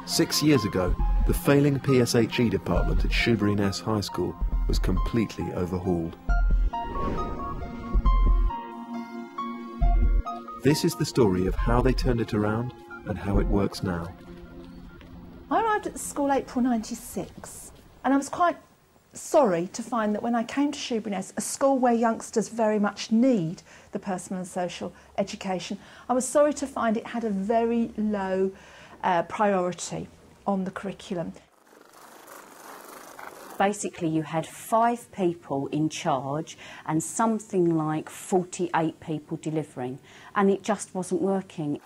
6 years ago, the failing PSHE department at Shoebury Ness High School was completely overhauled. This is the story of how they turned it around and how it works now. I arrived at the school April '96, and I was quite sorry to find that when I came to Shoebury Ness, a school where youngsters very much need the personal and social education, I was sorry to find it had a very low priority on the curriculum. Basically, you had 5 people in charge and something like 48 people delivering, and it just wasn't working.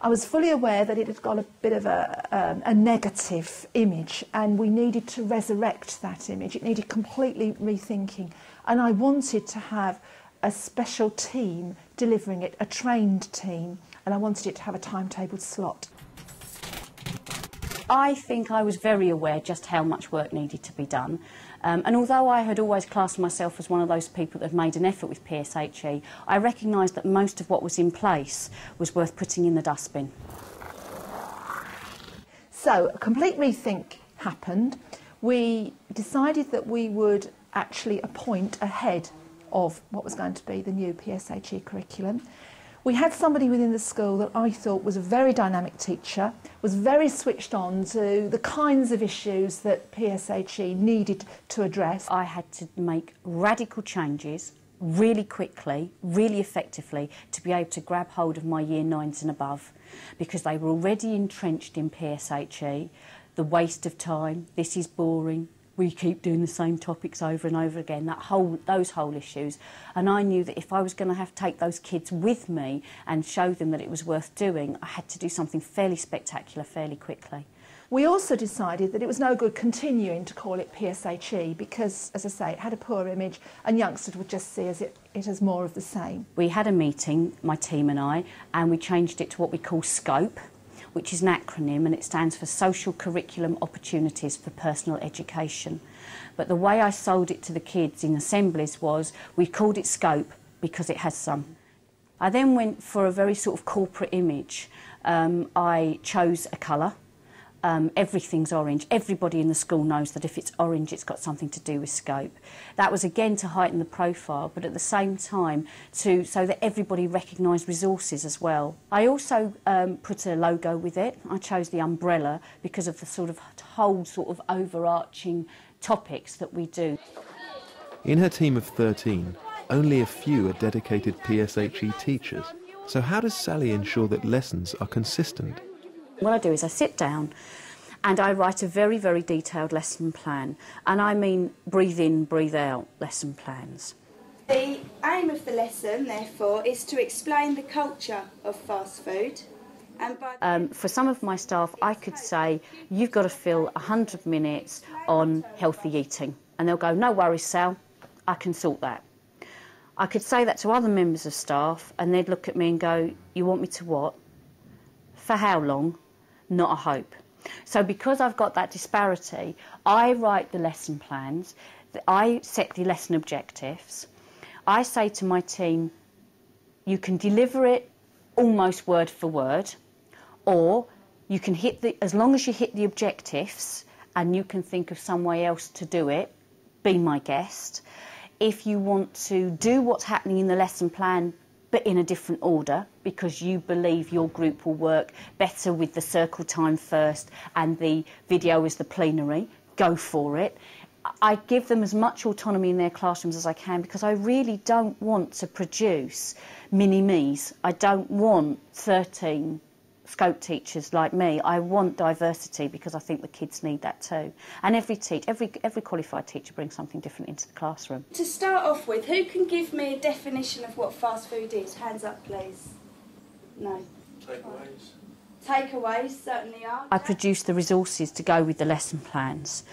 I was fully aware that it had got a bit of a negative image, and we needed to resurrect that image. It needed completely rethinking, and I wanted to have a special team delivering it, a trained team, and I wanted it to have a timetabled slot. I think I was very aware just how much work needed to be done. And although I had always classed myself as one of those people that had made an effort with PSHE, I recognised that most of what was in place was worth putting in the dustbin. So a complete rethink happened. We decided that we would actually appoint a head of what was going to be the new PSHE curriculum. We had somebody within the school that I thought was a very dynamic teacher, was very switched on to the kinds of issues that PSHE needed to address. I had to make radical changes really quickly, really effectively, to be able to grab hold of my year 9s and above, because they were already entrenched in PSHE, the waste of time, this is boring, we keep doing the same topics over and over again, those whole issues. And I knew that if I was going to have to take those kids with me and show them that it was worth doing, I had to do something fairly spectacular fairly quickly. We also decided that it was no good continuing to call it PSHE because, as I say, it had a poor image and youngsters would just see it as more of the same. We had a meeting, my team and I, and we changed it to what we call SCOPE, which is an acronym, and it stands for Social Curriculum Opportunities for Personal Education. But the way I sold it to the kids in assemblies was, we called it SCOPE because it has some. I then went for a very sort of corporate image. I chose a colour. Everything's orange. Everybody in the school knows that if it's orange, it's got something to do with SCOPE. That was again to heighten the profile, but at the same time so that everybody recognised resources as well. I also put a logo with it. I chose the umbrella because of the whole overarching topics that we do. In her team of 13, only a few are dedicated PSHE teachers. So how does Sally ensure that lessons are consistent? What I do is I sit down and I write a very, very detailed lesson plan. And I mean breathe in, breathe out lesson plans. The aim of the lesson, therefore, is to explain the culture of fast food. And for some of my staff, I could say, you've got to fill 100 minutes on healthy eating. And they'll go, no worries, Sal, I can sort that. I could say that to other members of staff and they'd look at me and go, you want me to what? For how long? Not a hope. So because I've got that disparity, I write the lesson plans, I set the lesson objectives, I say to my team, you can deliver it almost word for word, or you can as long as you hit the objectives and you can think of some way else to do it, be my guest. If you want to do what's happening in the lesson plan but in a different order, because you believe your group will work better with the circle time first and the video is the plenary, go for it. I give them as much autonomy in their classrooms as I can because I really don't want to produce mini-me's. I don't want 13 SCOPE teachers like me. I want diversity because I think the kids need that too. And every qualified teacher brings something different into the classroom. To start off with, who can give me a definition of what fast food is? Hands up, please. No. Takeaways. Takeaways certainly are. I produce the resources to go with the lesson plans.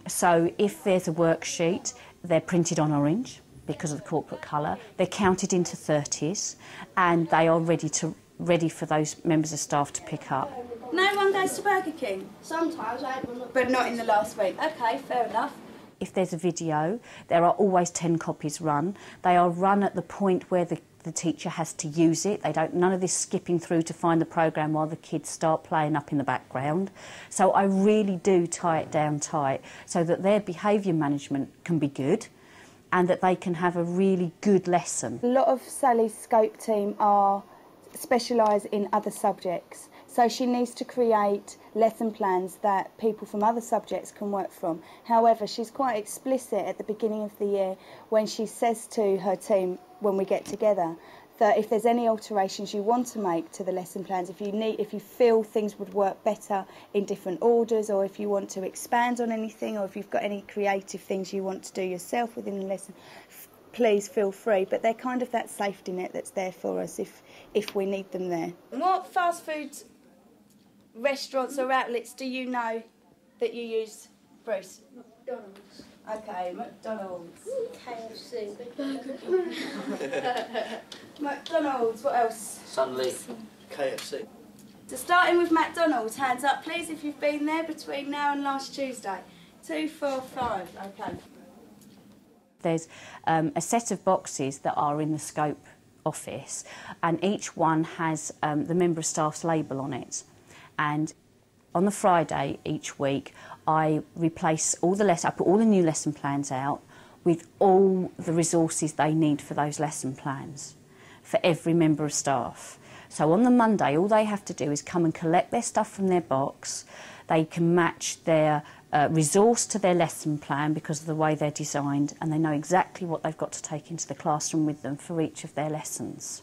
So if there's a worksheet, they're printed on orange because of the corporate colour. They're counted into 30s and they are ready for those members of staff to pick up. No one goes to Burger King? Sometimes I But not in the last week. OK, fair enough. If there's a video, there are always 10 copies run. They are run at the point where The teacher has to use it. None of this skipping through to find the programme while the kids start playing up in the background. So I really do tie it down tight so that their behaviour management can be good and that they can have a really good lesson. A lot of Sally's Scope team specialise in other subjects. So she needs to create lesson plans that people from other subjects can work from. However, she's quite explicit at the beginning of the year when she says to her team when we get together that if there's any alterations you want to make to the lesson plans, if you feel things would work better in different orders, or if you want to expand on anything, or if you've got any creative things you want to do yourself within the lesson, please feel free. But they're kind of that safety net that's there for us if we need them there. What fast food restaurants or outlets do you know that you use, Bruce? McDonald's. Okay, McDonald's. KFC. McDonald's, what else? Sunleaf. KFC. So starting with McDonald's, hands up please if you've been there between now and last Tuesday. 2, 4, 5, okay. There's a set of boxes that are in the Scope office, and each one has the member of staff's label on it. And on the Friday each week, I replace all the I put all the new lesson plans out with all the resources they need for those lesson plans for every member of staff. So on the Monday, all they have to do is come and collect their stuff from their box. They can match their resource to their lesson plan because of the way they're designed, and they know exactly what they've got to take into the classroom with them for each of their lessons.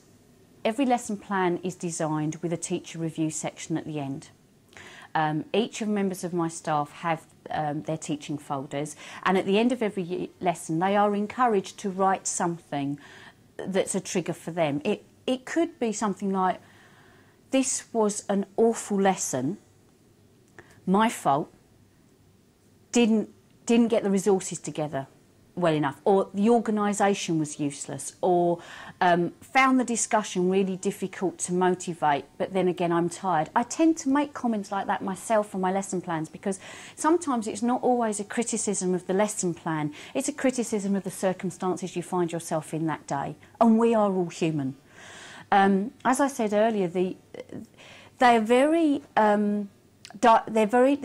Every lesson plan is designed with a teacher review section at the end. Each of the members of my staff have their teaching folders, and at the end of every lesson they are encouraged to write something that's a trigger for them. It could be something like, this was an awful lesson, my fault, didn't get the resources together well enough, or the organisation was useless, or found the discussion really difficult to motivate, but then again I'm tired. I tend to make comments like that myself on my lesson plans because sometimes it's not always a criticism of the lesson plan, it's a criticism of the circumstances you find yourself in that day, and we are all human. As I said earlier, they're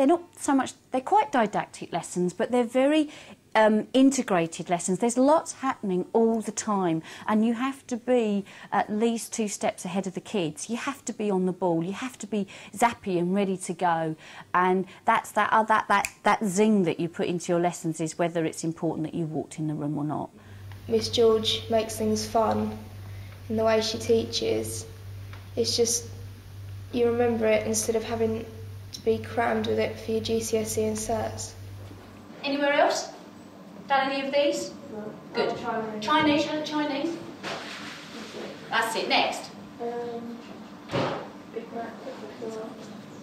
not so much, they're quite didactic lessons, but they're very integrated lessons. There's lots happening all the time, and you have to be at least 2 steps ahead of the kids. You have to be on the ball. You have to be zappy and ready to go. And that's that zing that you put into your lessons is whether it's important that you walked in the room or not. Miss George makes things fun in the way she teaches. It's just, you remember it instead of having to be crammed with it for your GCSE and certs. Anywhere else? Done any of these? No. Good. Chinese, Chinese? That's it. Next. Big Mac,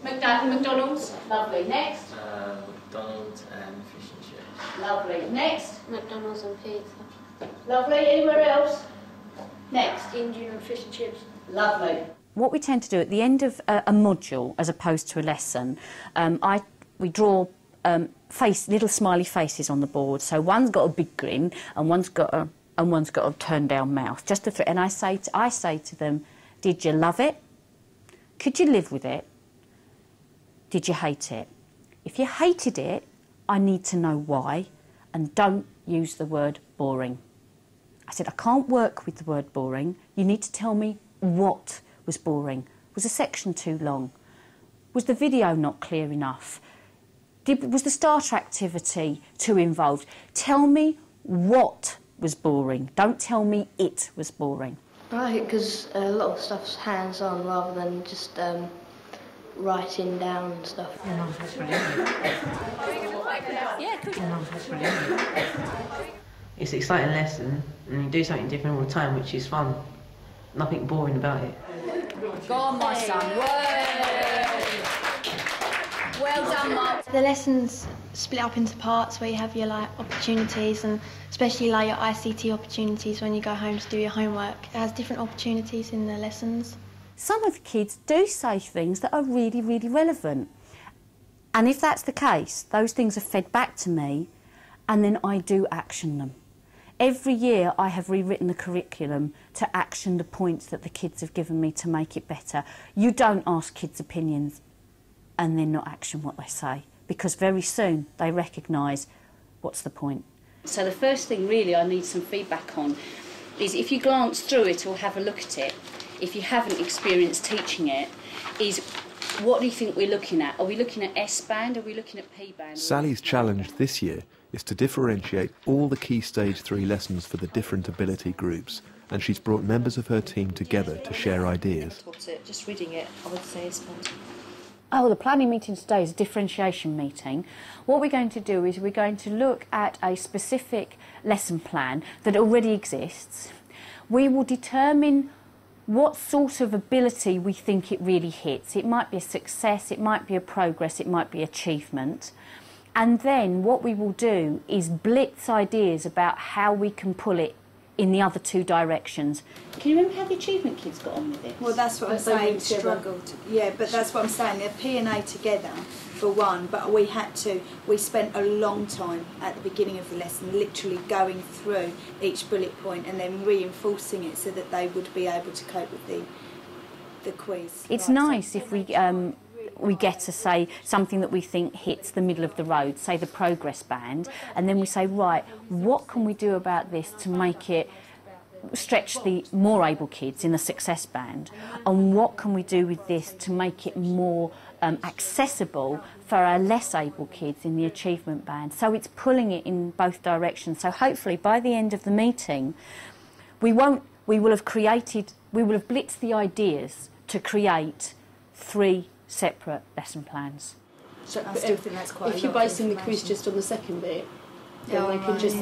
McDonald's. Lovely. Next. McDonald's and fish and chips. Lovely. Next. McDonald's and pizza. Lovely. Anywhere else? Next. Indian and fish and chips. Lovely. What we tend to do at the end of a module, as opposed to a lesson, we draw little smiley faces on the board. So one's got a big grin and one's got a turned down mouth. And I say to them, did you love it? Could you live with it? Did you hate it? If you hated it, I need to know why, and don't use the word boring. I said, I can't work with the word boring. You need to tell me what was boring. Was the section too long? Was the video not clear enough? Was the starter activity too involved? Tell me what was boring. Don't tell me it was boring. I like it because a lot of stuff's hands-on rather than just writing down and stuff. It's an exciting lesson and you do something different all the time, which is fun. Nothing boring about it. Go on, my son. Well done, Mark. The lessons split up into parts where you have your opportunities, and especially your ICT opportunities when you go home to do your homework. It has different opportunities in the lessons. Some of the kids do say things that are really, really relevant. And if that's the case, those things are fed back to me and then I do action them. Every year I have rewritten the curriculum to action the points that the kids have given me to make it better. You don't ask kids' opinions and then not action what they say, because very soon they recognise what's the point. So the first thing really I need some feedback on is, if you glance through it or have a look at it, if you haven't experienced teaching it, is what do you think we're looking at? Are we looking at S-band? Are we looking at P-band? Sally's challenge this year is to differentiate all the key Stage 3 lessons for the different ability groups, and she's brought members of her team together to share ideas. Just reading it, I would say S-band. Oh, the planning meeting today is a differentiation meeting. What we're going to do is we're going to look at a specific lesson plan that already exists. We will determine what sort of ability we think it really hits. It might be a success, it might be a progress, it might be achievement. And then what we will do is blitz ideas about how we can pull it in the other two directions. Can you remember how the achievement kids got on with it? Well, that's what I'm saying, struggled. Yeah, but that's what I'm saying, they're P&A together for one, but we spent a long time at the beginning of the lesson literally going through each bullet point and then reinforcing it so that they would be able to cope with the quiz. It's nice if we get to say something that we think hits the middle of the road, say the progress band, and then we say, right, what can we do about this to make it stretch the more able kids in the success band, and what can we do with this to make it more accessible for our less able kids in the achievement band. So it's pulling it in both directions. So hopefully by the end of the meeting we will have blitzed the ideas to create 3 separate lesson plans. So I still think that's quite. If you're basing the quiz just on the second bit, then they can just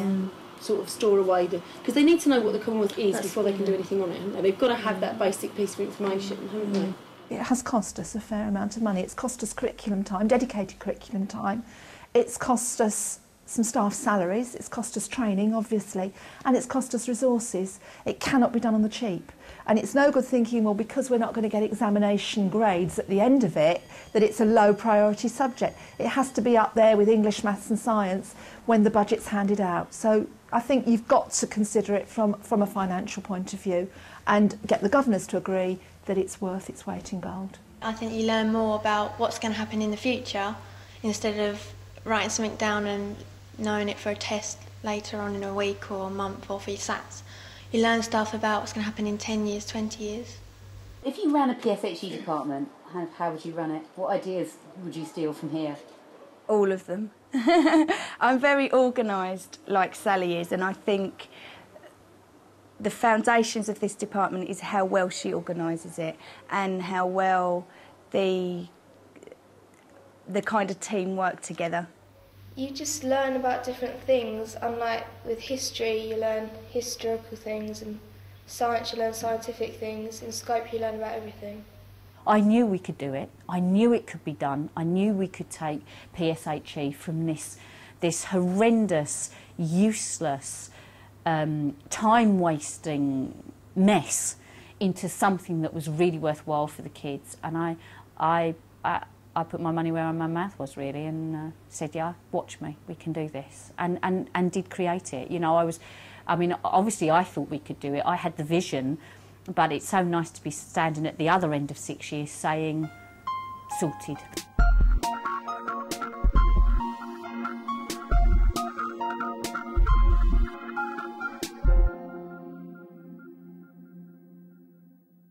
sort of store away because they need to know what the Commonwealth is before they can do anything on it. And they've got to have that basic piece of information, haven't they? It has cost us a fair amount of money. It's cost us curriculum time, dedicated curriculum time. It's cost us some staff salaries. It's cost us training, obviously, and it's cost us resources. It cannot be done on the cheap. And it's no good thinking, well, because we're not going to get examination grades at the end of it, that it's a low priority subject. It has to be up there with English, maths and science when the budget's handed out. So I think you've got to consider it from a financial point of view and get the governors to agree that it's worth its weight in gold. I think you learn more about what's going to happen in the future instead of writing something down and knowing it for a test later on in a week or a month or for your SATs. You learn stuff about what's going to happen in 10 years, 20 years. If you ran a PSHE department, how would you run it? What ideas would you steal from here? All of them. I'm very organised, like Sally is, and I think the foundations of this department is how well she organises it and how well the kind of team work together. You just learn about different things. Unlike with history, you learn historical things, and science, you learn scientific things. In Scope, you learn about everything. I knew we could do it. I knew it could be done. I knew we could take PSHE from this horrendous, useless, time-wasting mess into something that was really worthwhile for the kids. And I put my money where my mouth was, really, and said, yeah, watch me, we can do this, and did create it. You know, obviously I thought we could do it. I had the vision, but it's so nice to be standing at the other end of 6 years saying, sorted.